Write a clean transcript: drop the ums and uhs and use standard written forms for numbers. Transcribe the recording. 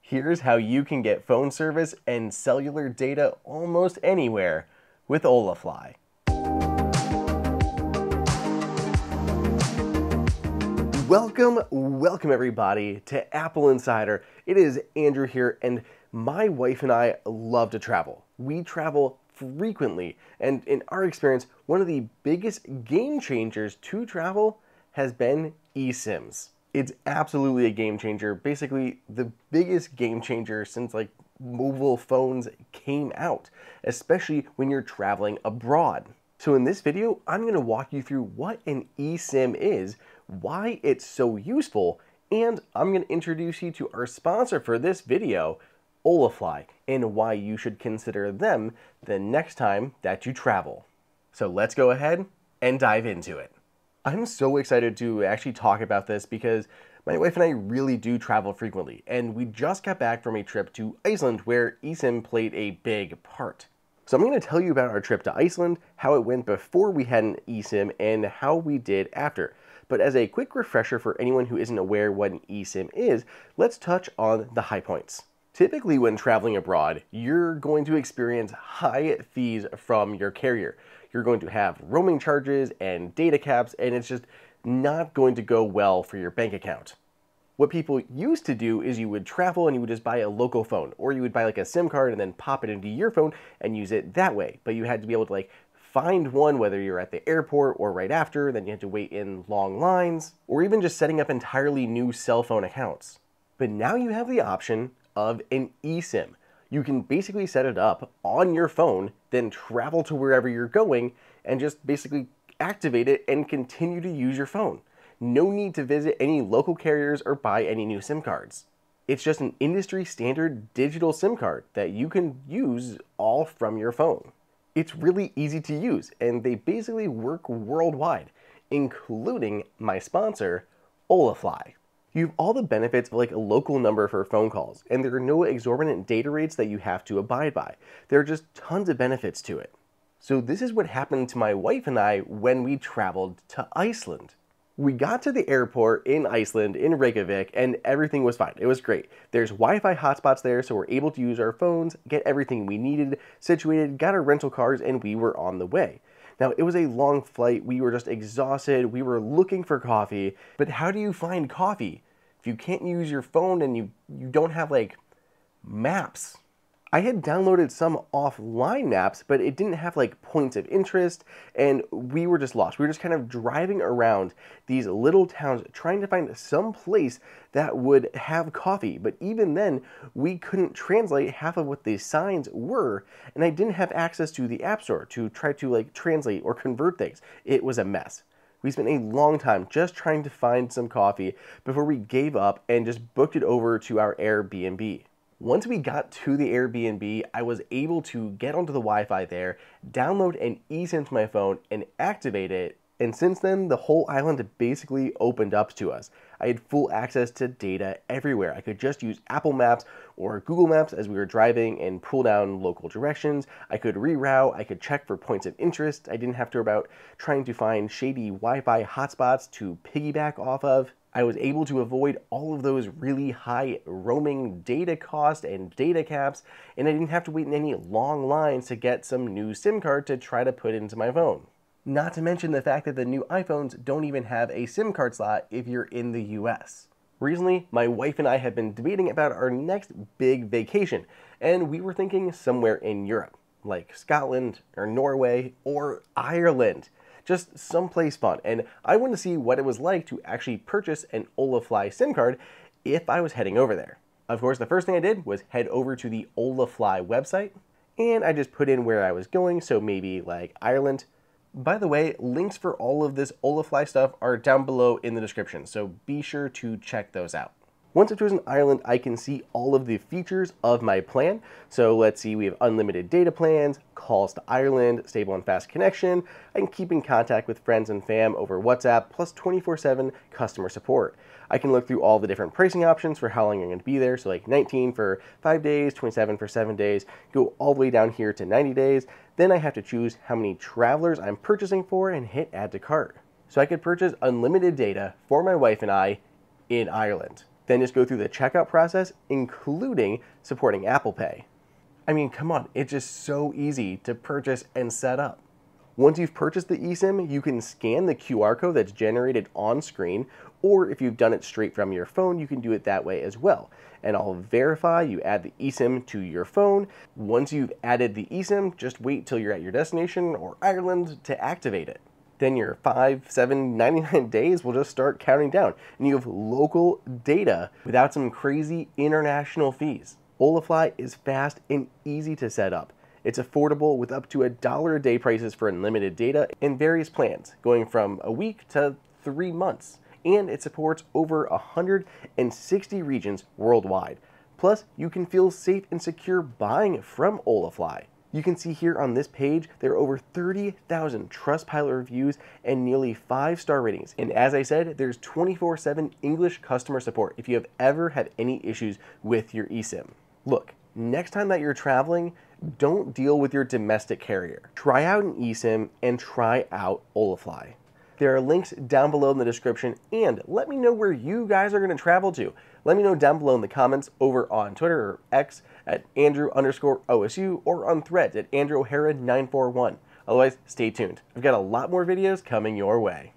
Here's how you can get phone service and cellular data almost anywhere with HolaFly. Welcome everybody to AppleInsider. It is Andrew here, and my wife and I love to travel. We travel frequently, and in our experience, one of the biggest game changers to travel has been eSIMs. It's absolutely a game changer, basically the biggest game changer since mobile phones came out, especially when you're traveling abroad. So in this video, I'm going to walk you through what an eSIM is, why it's so useful, and I'm going to introduce you to our sponsor for this video, HolaFly, and why you should consider them the next time that you travel. So let's go ahead and dive into it. I'm so excited to actually talk about this because my wife and I really do travel frequently, and we just got back from a trip to Iceland where eSIM played a big part. So I'm going to tell you about our trip to Iceland, how it went before we had an eSIM, and how we did after. But as a quick refresher for anyone who isn't aware what an eSIM is, let's touch on the high points. Typically when traveling abroad, you're going to experience high fees from your carrier. You're going to have roaming charges and data caps, and it's just not going to go well for your bank account. What people used to do is you would travel and you would just buy a local phone, or you would buy a SIM card and then pop it into your phone and use it that way. But you had to be able to find one, whether you're at the airport or right after, then you had to wait in long lines, or even just setting up entirely new cell phone accounts. But now you have the option of an eSIM. You can basically set it up on your phone, then travel to wherever you're going and just basically activate it and continue to use your phone. No need to visit any local carriers or buy any new SIM cards. It's just an industry standard digital SIM card that you can use all from your phone. It's really easy to use, and they basically work worldwide, including my sponsor, HolaFly. You have all the benefits of a local number for phone calls, and there are no exorbitant data rates that you have to abide by. There are just tons of benefits to it. So this is what happened to my wife and I when we traveled to Iceland. We got to the airport in Iceland, in Reykjavik, and everything was fine. It was great. There's Wi-Fi hotspots there, so we're able to use our phones, get everything we needed situated, got our rental cars, and we were on the way. Now, it was a long flight. We were just exhausted. We were looking for coffee. But how do you find coffee if you can't use your phone and you don't have maps? I had downloaded some offline maps, but it didn't have points of interest, and we were just lost. We were just kind of driving around these little towns trying to find some place that would have coffee. But even then, we couldn't translate half of what the signs were, and I didn't have access to the App Store to try to translate or convert things. It was a mess. We spent a long time just trying to find some coffee before we gave up and just booked it over to our Airbnb. Once we got to the Airbnb, I was able to get onto the Wi-Fi there, download an eSIM to my phone, and activate it. And since then, the whole island basically opened up to us. I had full access to data everywhere. I could just use Apple Maps or Google Maps as we were driving and pull down local directions. I could reroute. I could check for points of interest. I didn't have to worry about trying to find shady Wi-Fi hotspots to piggyback off of. I was able to avoid all of those really high roaming data costs and data caps, and I didn't have to wait in any long lines to get some new SIM card to try to put into my phone. Not to mention the fact that the new iPhones don't even have a SIM card slot if you're in the US. Recently, my wife and I have been debating about our next big vacation, and we were thinking somewhere in Europe, like Scotland or Norway or Ireland. Just someplace fun, and I wanted to see what it was like to actually purchase an HolaFly SIM card if I was heading over there. Of course, the first thing I did was head over to the HolaFly website, and I just put in where I was going, so maybe Ireland. By the way, links for all of this HolaFly stuff are down below in the description, so be sure to check those out. Once I've chosen Ireland, I can see all of the features of my plan. So let's see, we have unlimited data plans, calls to Ireland, stable and fast connection. I can keep in contact with friends and fam over WhatsApp, plus 24/7 customer support. I can look through all the different pricing options for how long I'm going to be there. So 19 for 5 days, 27 for 7 days, go all the way down here to 90 days. Then I have to choose how many travelers I'm purchasing for and hit add to cart. So I could purchase unlimited data for my wife and I in Ireland. Then just go through the checkout process, including supporting Apple Pay. I mean, come on, it's just so easy to purchase and set up. Once you've purchased the eSIM, you can scan the QR code that's generated on screen, or if you've done it straight from your phone, you can do it that way as well. And I'll verify you add the eSIM to your phone. Once you've added the eSIM, just wait till you're at your destination or Ireland to activate it. Then your 5, 7, 99 days will just start counting down, and you have local data without some crazy international fees. HolaFly is fast and easy to set up. It's affordable with up to $1 a day prices for unlimited data and various plans, going from a week to 3 months. And it supports over 160 regions worldwide. Plus, you can feel safe and secure buying from HolaFly. You can see here on this page, there are over 30,000 Trustpilot reviews and nearly 5-star ratings. And as I said, there's 24/7 English customer support if you have ever had any issues with your eSIM. Look, next time that you're traveling, don't deal with your domestic carrier. Try out an eSIM and try out HolaFly. There are links down below in the description, and let me know where you guys are going to travel to. Let me know down below in the comments over on Twitter or X at Andrew_OSU or on Threads at AndrewO'Hara941. Otherwise, stay tuned. I've got a lot more videos coming your way.